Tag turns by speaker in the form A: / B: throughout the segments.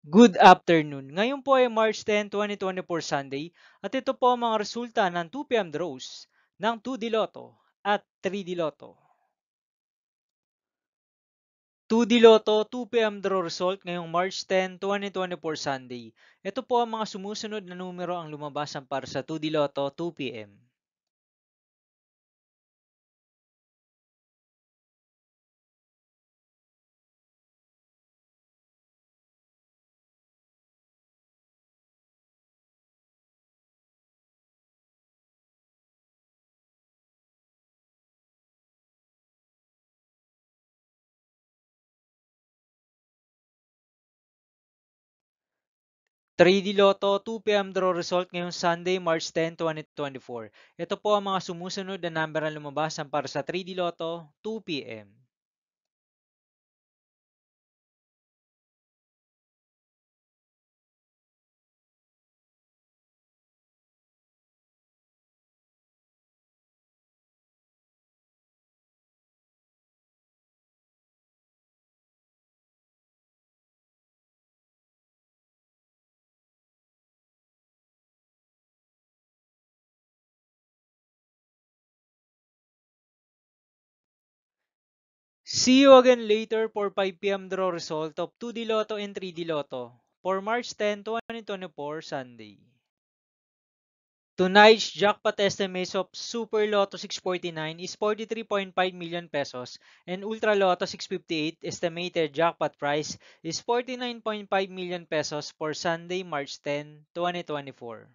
A: Good afternoon. Ngayon po ay March 10, 2024 Sunday at ito po ang mga resulta ng 2 p.m. draws ng 2D Lotto at 3D Lotto. 2D Lotto 2 p.m. draw result ngayong March 10, 2024 Sunday. Ito po ang mga sumusunod na numero ang lumabasan para sa 2D Lotto 2 p.m. 3D Lotto 2 p.m. draw result ngayong Sunday, March 10, 2024. Ito po ang mga sumusunod na number ang lumabasan para sa 3D Lotto 2 p.m. 'See you again later for 5 p.m. draw result of 2D Lotto and 3D Lotto for March 10, 2024 Sunday. Tonight's jackpot estimates of Super Lotto 649 is 43.5 million pesos and Ultra Lotto 658 estimated jackpot price is 49.5 million pesos for Sunday, March 10, 2024.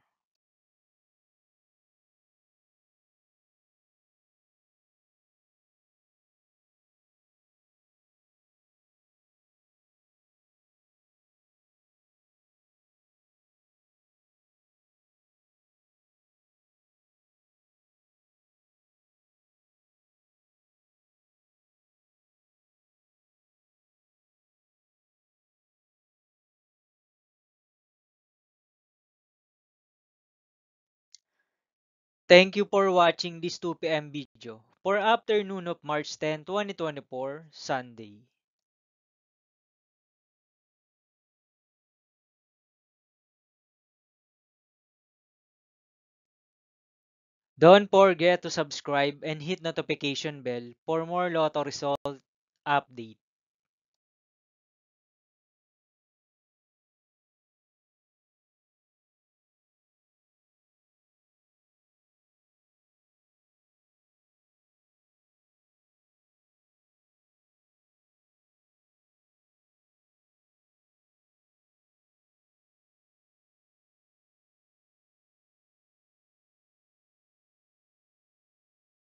A: Thank you for watching this 2 p.m. video for afternoon of March 10, 2024 Sunday. Don't forget to subscribe and hit notification bell for more Lotto result update.